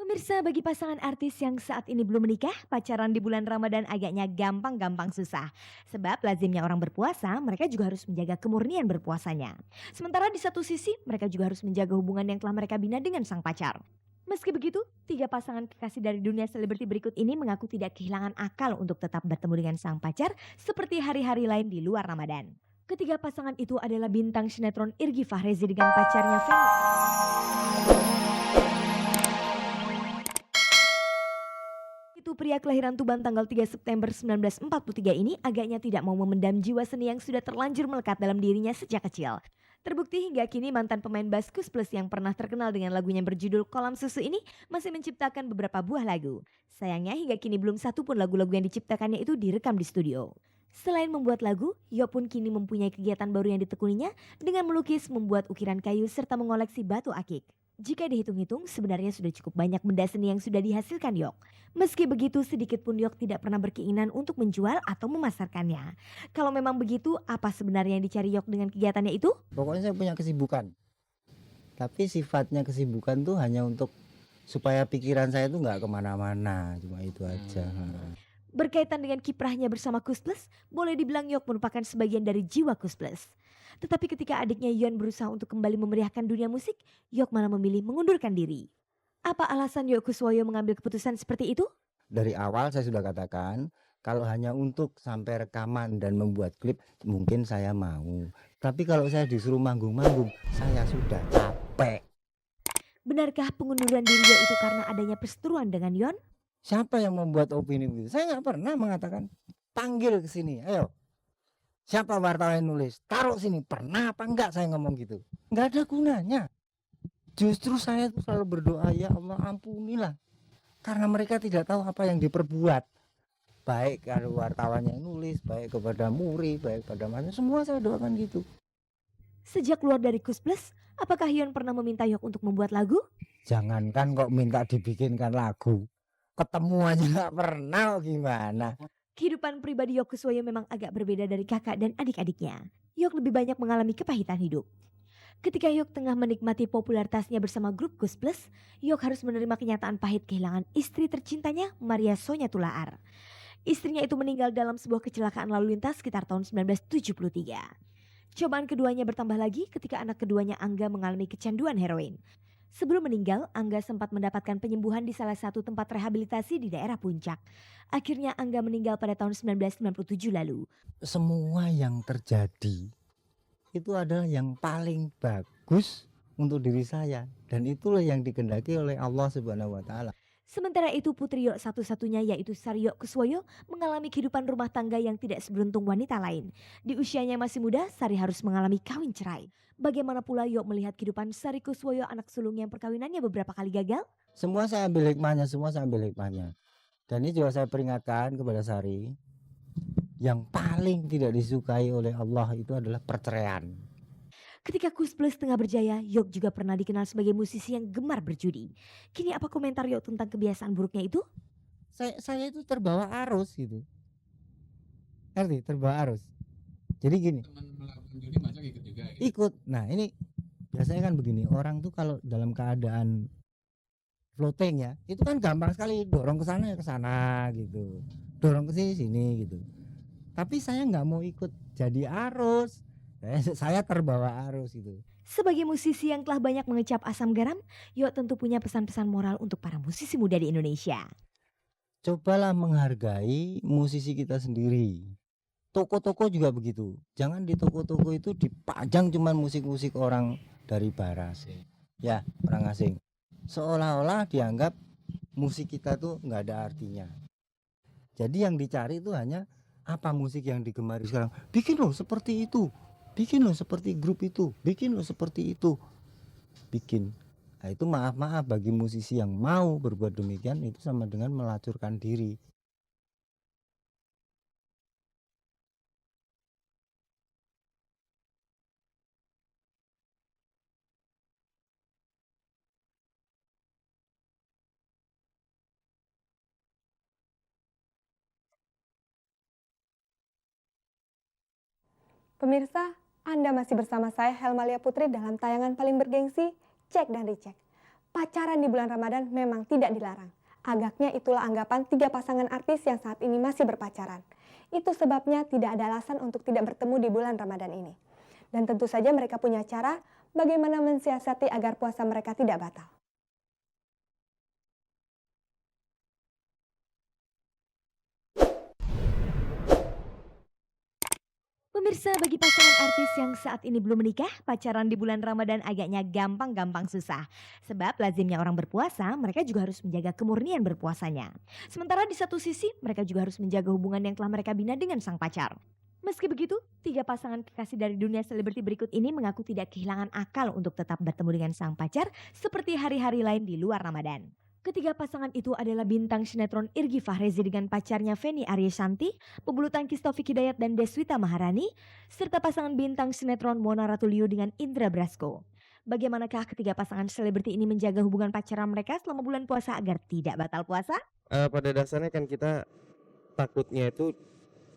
Pemirsa, bagi pasangan artis yang saat ini belum menikah, pacaran di bulan Ramadan agaknya gampang-gampang susah. Sebab lazimnya orang berpuasa, mereka juga harus menjaga kemurnian berpuasanya. Sementara di satu sisi, mereka juga harus menjaga hubungan yang telah mereka bina dengan sang pacar. Meski begitu, tiga pasangan kekasih dari dunia selebriti berikut ini mengaku tidak kehilangan akal untuk tetap bertemu dengan sang pacar seperti hari-hari lain di luar Ramadan. Ketiga pasangan itu adalah bintang sinetron Irgi Fahrezi dengan pacarnya Feni. Itu pria kelahiran Tuban tanggal 3 September 1943 ini agaknya tidak mau memendam jiwa seni yang sudah terlanjur melekat dalam dirinya sejak kecil. Terbukti hingga kini mantan pemain Baskus Plus yang pernah terkenal dengan lagunya berjudul Kolam Susu ini masih menciptakan beberapa buah lagu. Sayangnya hingga kini belum satu pun lagu-lagu yang diciptakannya itu direkam di studio. Selain membuat lagu, Yo pun kini mempunyai kegiatan baru yang ditekuninya dengan melukis, membuat ukiran kayu, serta mengoleksi batu akik. Jika dihitung-hitung, sebenarnya sudah cukup banyak benda seni yang sudah dihasilkan Yok. Meski begitu, sedikit pun Yok tidak pernah berkeinginan untuk menjual atau memasarkannya. Kalau memang begitu, apa sebenarnya yang dicari Yok dengan kegiatannya itu? Pokoknya saya punya kesibukan, tapi sifatnya kesibukan tuh hanya untuk supaya pikiran saya tuh nggak kemana-mana, cuma itu aja. Berkaitan dengan kiprahnya bersama Kusplus, boleh dibilang Yok merupakan sebagian dari jiwa Kusplus. Tetapi ketika adiknya Yon berusaha untuk kembali memeriahkan dunia musik, Yok malah memilih mengundurkan diri. Apa alasan Yok Kuswoyo mengambil keputusan seperti itu? Dari awal saya sudah katakan, kalau hanya untuk sampai rekaman dan membuat klip, mungkin saya mau. Tapi kalau saya disuruh manggung-manggung, saya sudah capek. Benarkah pengunduran diri Yok itu karena adanya perseteruan dengan Yon? Siapa yang membuat opini begitu? Saya nggak pernah mengatakan, panggil ke sini, ayo. Siapa wartawan yang nulis? Taruh sini. Pernah apa enggak saya ngomong gitu? Nggak ada gunanya. Justru saya tuh selalu berdoa, ya Allah ampunilah. Karena mereka tidak tahu apa yang diperbuat. Baik kalau wartawannya yang nulis, baik kepada Muri, baik pada mana, semua saya doakan gitu. Sejak keluar dari Kusplus, apakah Yon pernah meminta Yok untuk membuat lagu? Jangankan kok minta dibikinkan lagu, ketemu aja nggak pernah, gimana? Kehidupan pribadi Yok Kuswoyo memang agak berbeda dari kakak dan adik-adiknya. Yok lebih banyak mengalami kepahitan hidup. Ketika Yok tengah menikmati popularitasnya bersama grup Gus Plus, Yok harus menerima kenyataan pahit kehilangan istri tercintanya, Maria Sonya Tulaar. Istrinya itu meninggal dalam sebuah kecelakaan lalu lintas sekitar tahun 1973. Cobaan keduanya bertambah lagi ketika anak keduanya Angga mengalami kecanduan heroin. Sebelum meninggal, Angga sempat mendapatkan penyembuhan di salah satu tempat rehabilitasi di daerah Puncak. Akhirnya Angga meninggal pada tahun 1997 lalu. Semua yang terjadi itu adalah yang paling bagus untuk diri saya, dan itulah yang dikehendaki oleh Allah Subhanahu wa taala. Sementara itu putri Yok satu-satunya yaitu Saryo Kuswoyo mengalami kehidupan rumah tangga yang tidak seberuntung wanita lain. Di usianya masih muda, Sari harus mengalami kawin cerai. Bagaimana pula Yok melihat kehidupan Sari Kuswoyo anak sulung yang perkawinannya beberapa kali gagal? Semua saya ambil hikmahnya, semua saya ambil hikmahnya. Dan ini juga saya peringatkan kepada Sari, yang paling tidak disukai oleh Allah itu adalah perceraian. Ketika Kus Plus tengah berjaya, Yok juga pernah dikenal sebagai musisi yang gemar berjudi. Kini apa komentar Yok tentang kebiasaan buruknya itu? Saya itu terbawa arus gitu, ngerti? Terbawa arus. Jadi gini, Teman melakukan judi masuk ikut juga gitu. ikut. Nah ini biasanya kan begini, orang tuh kalau dalam keadaan floating ya, itu kan gampang sekali dorong ke sana gitu, dorong ke sini sini gitu. Tapi saya nggak mau ikut jadi arus, saya terbawa arus gitu. Sebagai musisi yang telah banyak mengecap asam garam, Yok tentu punya pesan-pesan moral untuk para musisi muda di Indonesia. Cobalah menghargai musisi kita sendiri. Toko-toko juga begitu. Jangan di toko-toko itu dipajang cuman musik-musik orang dari barat, ya orang asing. Seolah-olah dianggap musik kita tuh nggak ada artinya. Jadi yang dicari itu hanya apa musik yang digemari sekarang. Bikin loh seperti itu, bikin loh seperti grup itu, bikin loh seperti itu, bikin. Nah itu maaf-maaf bagi musisi yang mau berbuat demikian itu sama dengan melacurkan diri. Pemirsa, Anda masih bersama saya Helmalia Putri dalam tayangan paling bergengsi, Cek dan Dicek. pacaran di bulan Ramadan memang tidak dilarang. Agaknya itulah anggapan 3 pasangan artis yang saat ini masih berpacaran. Itu sebabnya tidak ada alasan untuk tidak bertemu di bulan Ramadan ini. Dan tentu saja mereka punya cara bagaimana mensiasati agar puasa mereka tidak batal. Pemirsa, bagi pasangan artis yang saat ini belum menikah, pacaran di bulan Ramadan agaknya gampang-gampang susah. Sebab lazimnya orang berpuasa, mereka juga harus menjaga kemurnian berpuasanya. Sementara di satu sisi, mereka juga harus menjaga hubungan yang telah mereka bina dengan sang pacar. Meski begitu, 3 pasangan kekasih dari dunia selebriti berikut ini mengaku tidak kehilangan akal untuk tetap bertemu dengan sang pacar seperti hari-hari lain di luar Ramadan. Ketiga pasangan itu adalah bintang sinetron Irgi Fahrezi dengan pacarnya Feni Aryashanti, pebulu tangkis Taufik Hidayat dan Deswita Maharani, serta pasangan bintang sinetron Mona Ratuliu dengan Indra Brasko. Bagaimanakah ketiga pasangan selebriti ini menjaga hubungan pacaran mereka selama bulan puasa agar tidak batal puasa? Pada dasarnya kan kita takutnya itu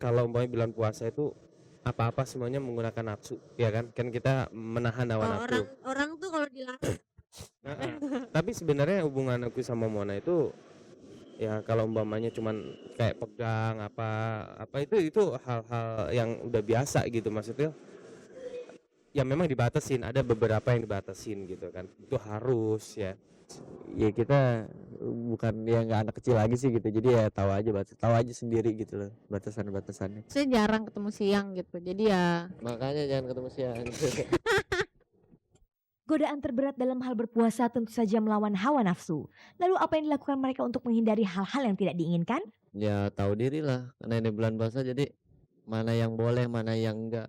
kalau umpamanya bulan puasa itu apa-apa semuanya menggunakan nafsu, ya kan? Kan kita menahan hawa nafsu. Orang tuh kalau dilarang Tapi sebenarnya hubungan aku sama Mona itu ya kalau umpamanya cuman kayak pegang apa itu hal-hal yang udah biasa gitu, maksudnya ya memang dibatasin, ada beberapa yang dibatasin gitu kan, itu harus ya. Ya kita bukan ya nggak anak kecil lagi sih gitu, jadi ya tahu aja sendiri gitu loh batasan-batasannya. saya jarang ketemu siang gitu. Jadi ya Makanya jangan ketemu siang. Godaan terberat dalam hal berpuasa tentu saja melawan hawa nafsu. Lalu apa yang dilakukan mereka untuk menghindari hal-hal yang tidak diinginkan? Ya tahu diri lah, karena ini bulan puasa jadi mana yang boleh mana yang enggak.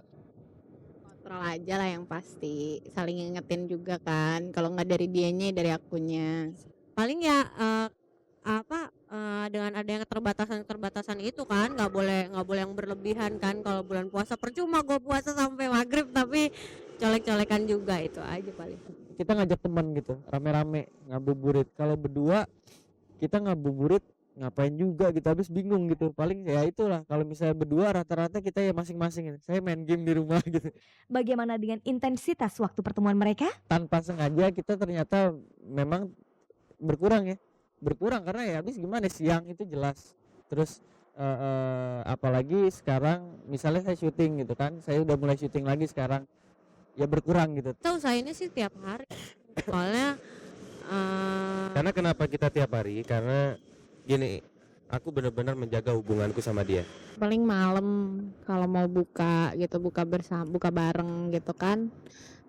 kontrol aja lah yang pasti. Saling ngingetin juga kan. Kalau nggak dari dianya dari akunya. Paling ya dengan adanya keterbatasan itu kan nggak boleh yang berlebihan kan. Kalau bulan puasa percuma gue puasa sampai maghrib tapi colek-colekan juga, itu aja paling. Kita ngajak teman gitu rame-rame ngabuburit, kalau berdua kita ngabuburit ngapain juga gitu, habis bingung gitu. Paling ya itulah, kalau misalnya berdua rata-rata kita ya masing-masing, saya main game di rumah gitu. Bagaimana dengan intensitas waktu pertemuan mereka? Tanpa sengaja kita ternyata memang berkurang karena ya habis gimana, siang itu jelas. Terus apalagi sekarang misalnya saya syuting gitu kan, saya udah mulai syuting lagi sekarang, ya berkurang gitu. Kita usahainnya sih tiap hari. Soalnya Karena kenapa kita tiap hari? Karena gini, aku benar-benar menjaga hubunganku sama dia. paling malam kalau mau buka gitu, buka bersama, buka bareng gitu kan.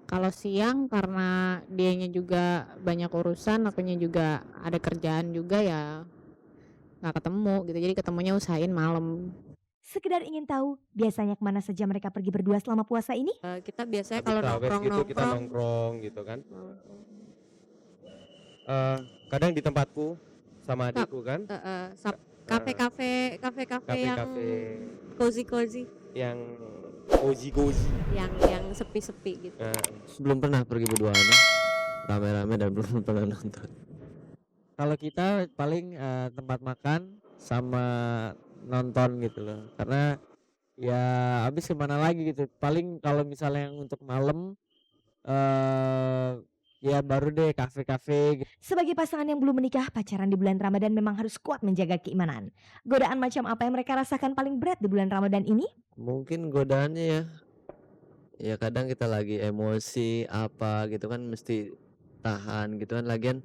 Kalau siang karena dianya juga banyak urusan, akunya juga ada kerjaan juga, ya nggak ketemu gitu. Jadi ketemunya usahain malam. Sekedar ingin tahu biasanya kemana saja mereka pergi berdua selama puasa ini? Kita biasanya Habis kalau tarawih gitu kita nongkrong nongkrong gitu kan. Kadang di tempatku sama adikku kan, kafe-kafe yang kafe-kafe cozy yang cozy-cozy. yang sepi-sepi gitu. Belum pernah pergi berduaan ya, rame-rame, dan belum pernah nonton. Kalau kita paling tempat makan sama nonton gitu loh, karena ya habis kemana lagi gitu. Paling kalau misalnya yang untuk malam ya baru deh kafe-kafe gitu. Sebagai pasangan yang belum menikah, pacaran di bulan Ramadan memang harus kuat menjaga keimanan. Godaan macam apa yang mereka rasakan paling berat di bulan Ramadan ini? Mungkin godaannya ya kadang kita lagi emosi apa gitu kan, mesti tahan gitu kan. Lagian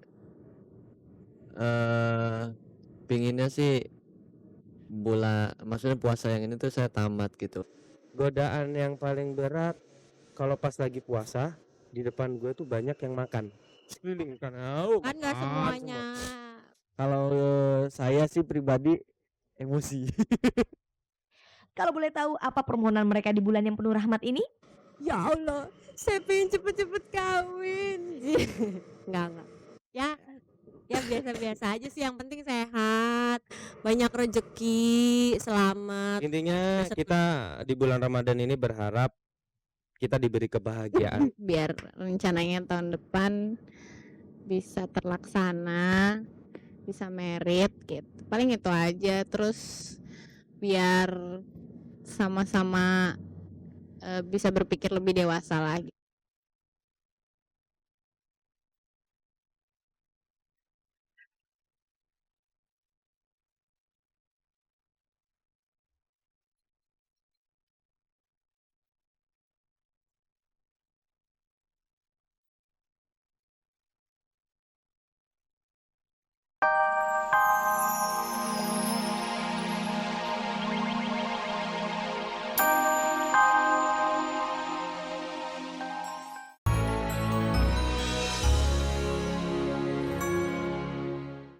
pinginnya sih maksudnya puasa yang ini tuh saya tamat gitu. Godaan yang paling berat kalau pas lagi puasa, di depan gue tuh banyak yang makan. Sekeliling kan, Kan nggak semuanya. Kalau saya sih pribadi emosi. Kalau boleh tahu apa permohonan mereka di bulan yang penuh rahmat ini? Ya Allah, saya pengen cepet-cepet kawin. Enggak. Ya biasa-biasa aja sih, yang penting sehat, banyak rezeki, selamat. Intinya kita di bulan Ramadan ini berharap kita diberi kebahagiaan. Biar rencananya tahun depan bisa terlaksana, bisa merit gitu. Paling itu aja. Terus biar sama-sama bisa berpikir lebih dewasa lagi.